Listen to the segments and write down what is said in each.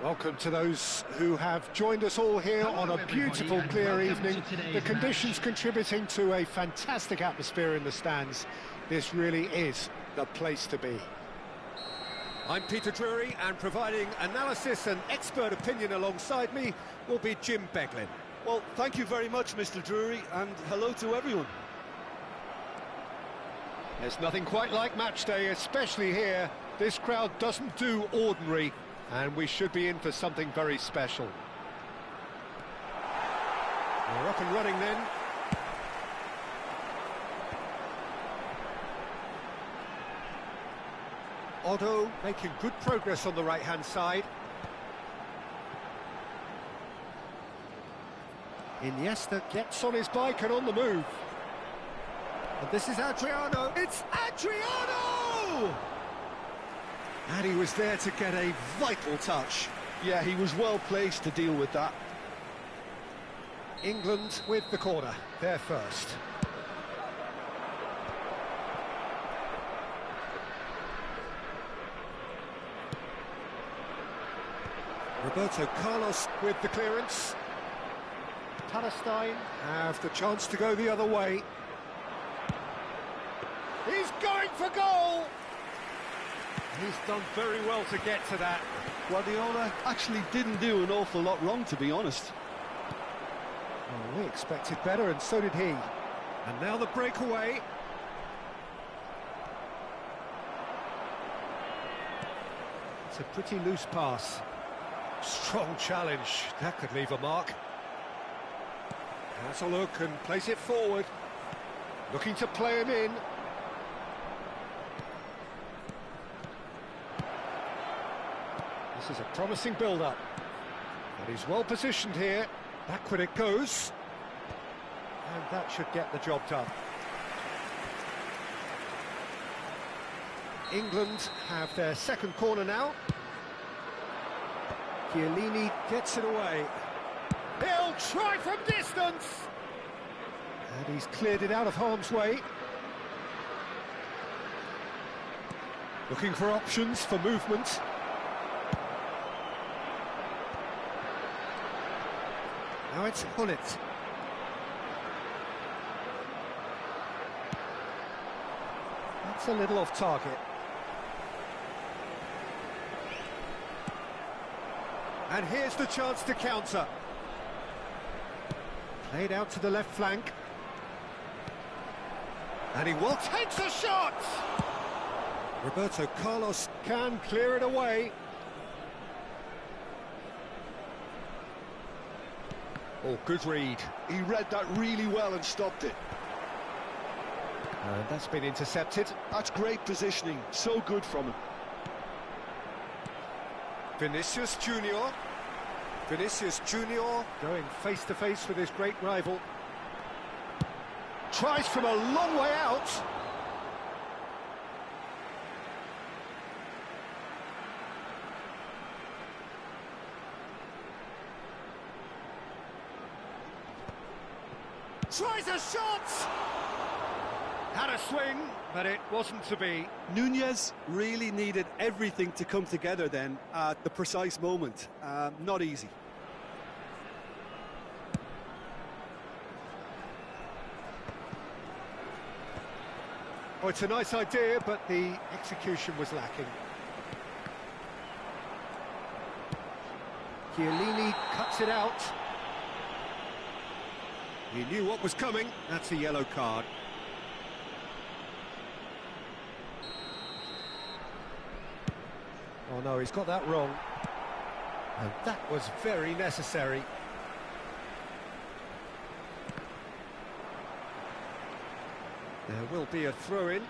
Welcome to those who have joined us all here on a beautiful, clear evening. The conditions contributing to a fantastic atmosphere in the stands. This really is the place to be. I'm Peter Drury, and providing analysis and expert opinion alongside me will be Jim Beglin. Well, thank you very much, Mr. Drury, and hello to everyone. There's nothing quite like match day, especially here. This crowd doesn't do ordinary, and we should be in for something very special. We're up and running then. Otto making good progress on the right-hand side. Iniesta gets on his bike and on the move. And this is Adriano. It's Adriano! And he was there to get a vital touch. Yeah, he was well placed to deal with that. England with the corner, they're first. Roberto Carlos with the clearance. Palestine have the chance to go the other way. He's going for goal! He's done very well to get to that. Guardiola actually didn't do an awful lot wrong, to be honest. Well, we expected better, and so did he. And now the breakaway. It's a pretty loose pass. Strong challenge. That could leave a mark. Has a look and plays it forward. Looking to play him in. This is a promising build-up. But he's well positioned here. Backward it goes. And that should get the job done. England have their second corner now. Chiellini gets it away. He'll try from distance! And he's cleared it out of harm's way. Looking for options for movement. Now it's Hullet. That's a little off target. And here's the chance to counter. Played out to the left flank. And he will take the shot! Roberto Carlos can clear it away. Oh, good read. He read that really well and stopped it. And that's been intercepted. That's great positioning. So good from him. Vinicius Junior. Vinicius Junior going face-to-face with his great rival. Tries from a long way out. Tries a shot! Had a swing, but it wasn't to be. Nunez really needed everything to come together then at the precise moment. Not easy. Oh, it's a nice idea, but the execution was lacking. Chiellini cuts it out. He knew what was coming. That's a yellow card. Oh no, he's got that wrong. And that was very necessary. There will be a throw-in.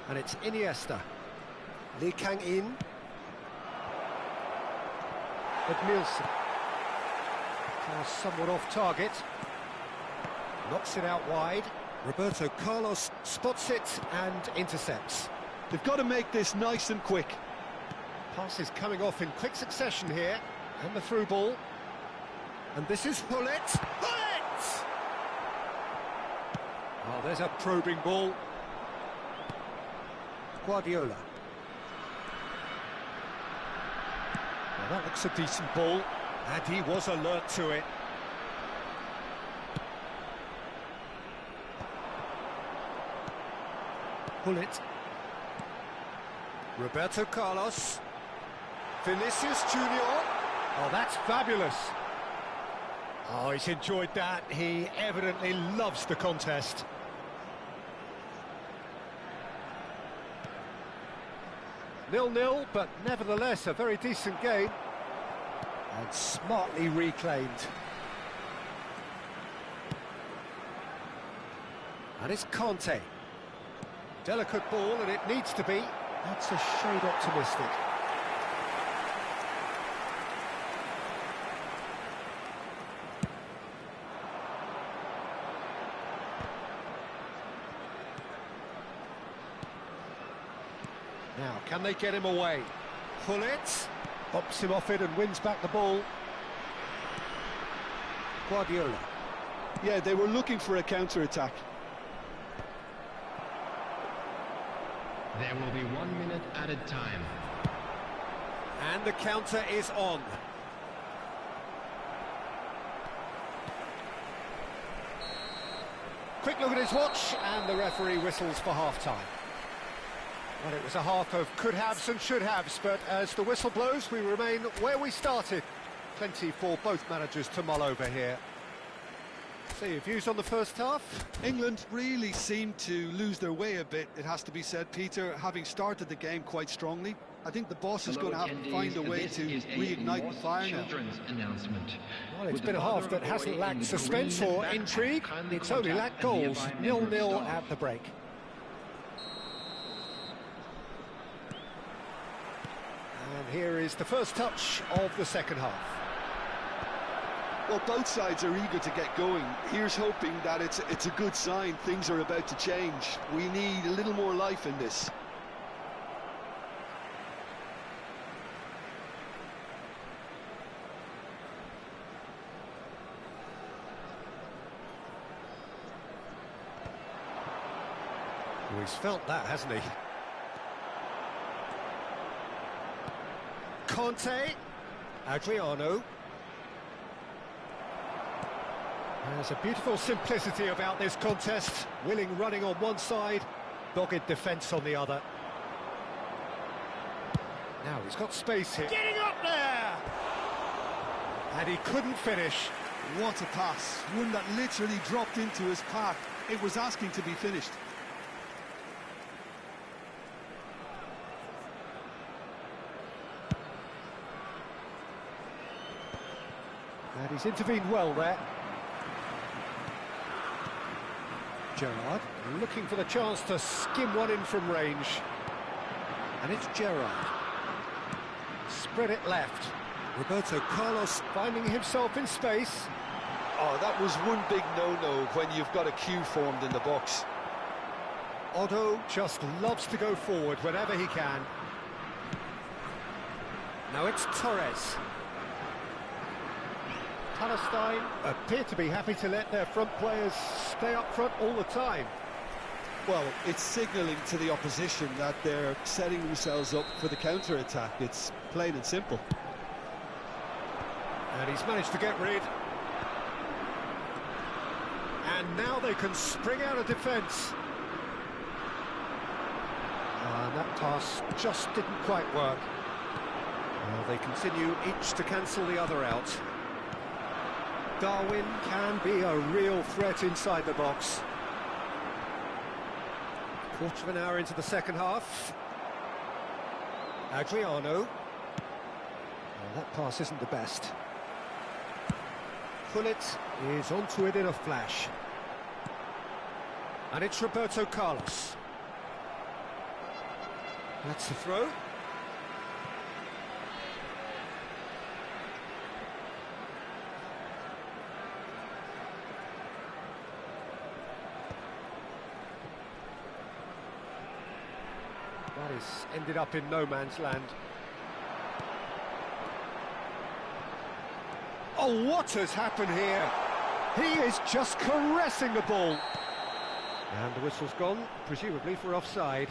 And it's Iniesta. Lee Kang-in. But Nielsen. Somewhat off target. Knocks it out wide. Roberto Carlos spots it and intercepts. They've got to make this nice and quick. Passes coming off in quick succession here. And the through ball. And this is Hullet. Hullet! Oh, there's a probing ball. Guardiola. Well, that looks a decent ball, and he was alert to it. Pull it. Roberto Carlos. Vinicius Junior. Oh, that's fabulous. Oh, he's enjoyed that. He evidently loves the contest. 0-0, but nevertheless a very decent game. And smartly reclaimed. And it's Conte. Delicate ball, and it needs to be. That's a shade optimistic. Now, can they get him away? Pull it. Pops him off it and wins back the ball. Guardiola. Yeah, they were looking for a counter-attack. There will be 1 minute added time. And the counter is on. Quick look at his watch, and the referee whistles for half-time. Well, it was a half of could-haves and should-haves, but as the whistle blows, we remain where we started. Plenty for both managers to mull over here. So your views on the first half? England really seemed to lose their way a bit, it has to be said, Peter, having started the game quite strongly. I think the boss is going to have to find a way to reignite the fire now. Well, it's been a half that hasn't lacked suspense or intrigue. It's only lacked goals. 0-0 at the break. And here is the first touch of the second half. Well, both sides are eager to get going. Here's hoping that it's a good sign. Things are about to change. We need a little more life in this. Well, he's felt that, hasn't he? Conte. Adriano. There's a beautiful simplicity about this contest. Willing running on one side, dogged defence on the other. Now he's got space here. Getting up there! And he couldn't finish. What a pass. One that literally dropped into his path. It was asking to be finished. And he's intervened well there. Gerrard looking for the chance to skim one in from range. And it's Gerrard. Spread it left. Roberto Carlos finding himself in space. Oh, that was one big no-no when you've got a queue formed in the box. Otto just loves to go forward whenever he can. Now it's Torres. Palestine appear to be happy to let their front players stay up front all the time. Well, it's signalling to the opposition that they're setting themselves up for the counter-attack. It's plain and simple. And he's managed to get rid. And now they can spring out of defence. And that pass just didn't quite work. Well, they continue each to cancel the other out. Darwin can be a real threat inside the box. Quarter of an hour into the second half. Adriano. Well, that pass isn't the best. Pullet is onto it in a flash. And it's Roberto Carlos. That's the throw. That is ended up in no man's land. Oh, what has happened here? He is just caressing the ball. And the whistle's gone, presumably for offside.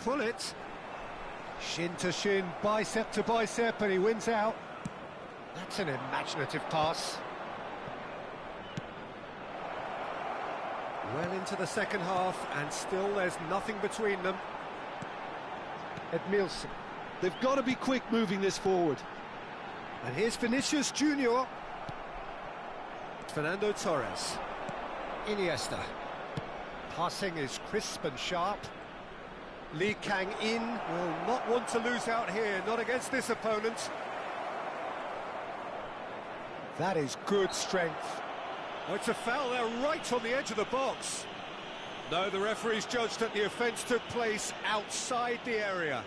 pull it. Shin to shin, bicep to bicep, and he wins out. That's an imaginative pass. Well into the second half, and still there's nothing between them. Edmilson. They've got to be quick moving this forward. And here's Vinicius Junior. Fernando Torres. Iniesta. Passing is crisp and sharp. Lee Kang-in will not want to lose out here, not against this opponent. That is good strength. Oh, it's a foul there right on the edge of the box. No, the referee's judged that the offence took place outside the area.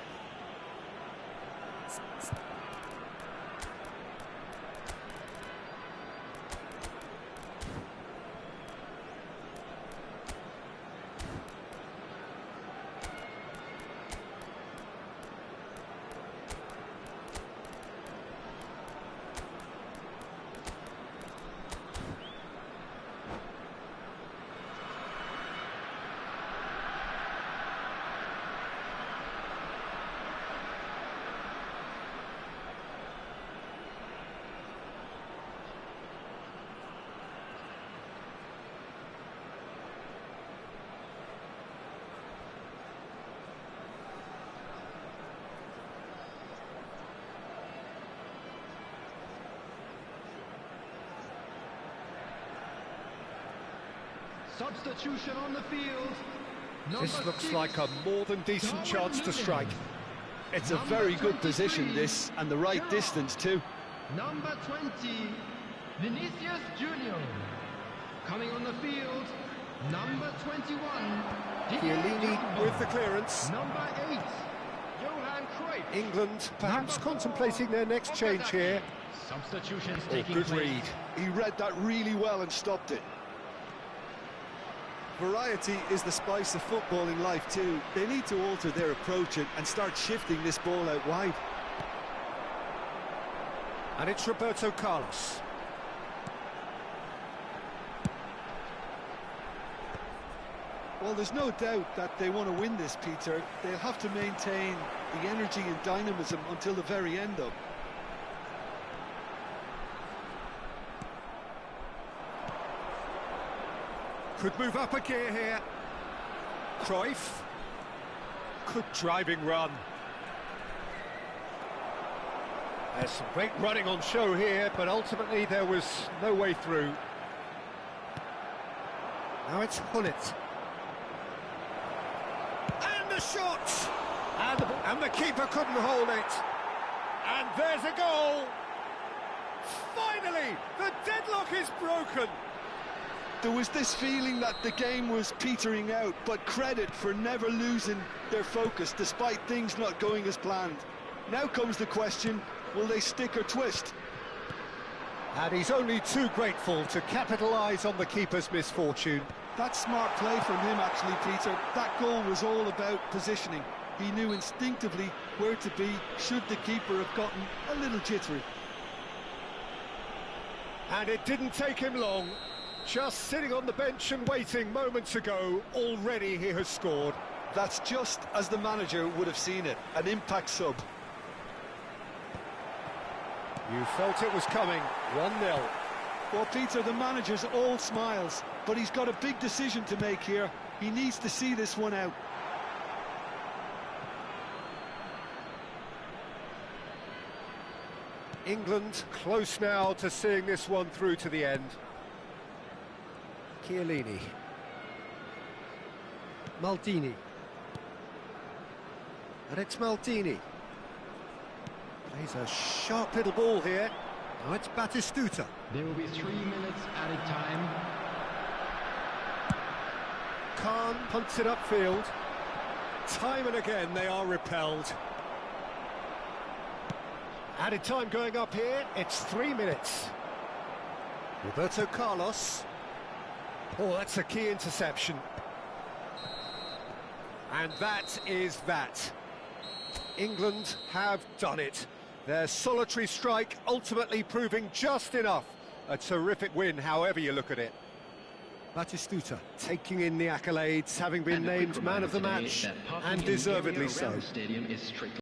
Substitution on the field. This looks like a more than decent chance to strike. It's a very good position, this, and the right distance too. Number 20, Vinicius Junior. Coming on the field, number 21, Chiellini with the clearance. Number 8, Johan Cruyff. England perhaps contemplating their next change here. Substitutions Oh, taking good place. read. He read that really well and stopped it. Variety is the spice of football in life too. They need to alter their approach and start shifting this ball out wide. And it's Roberto Carlos. Well, there's no doubt that they want to win this, Peter. They'll have to maintain the energy and dynamism until the very end, though. Could move up a gear here. Cruyff. Good driving run. There's some great running on show here, but ultimately there was no way through. Now it's Hullet. And the shot! And the keeper couldn't hold it. And there's a goal! Finally, the deadlock is broken. There was this feeling that the game was petering out, but credit for never losing their focus despite things not going as planned. Now comes the question, will they stick or twist? And he's only too grateful to capitalise on the keeper's misfortune. That's smart play from him, actually, Peter. That goal was all about positioning. He knew instinctively where to be should the keeper have gotten a little jittery. And it didn't take him long. Just sitting on the bench and waiting moments ago, already he has scored. That's just as the manager would have seen it, an impact sub. You felt it was coming, 1-0. Well, Peter, the manager's all smiles, but he's got a big decision to make here. He needs to see this one out. England close now to seeing this one through to the end. Chiellini. Maldini. And it's Maldini. Plays a sharp little ball here. Now it's Batistuta. There will be 3 minutes added time. Khan punts it upfield. Time and again they are repelled. Added time going up here. It's 3 minutes. Roberto Carlos. Oh, that's a key interception. And that is that. England have done it. Their solitary strike ultimately proving just enough. A terrific win, however you look at it. Batistuta taking in the accolades, having been named man of the match, and deservedly so.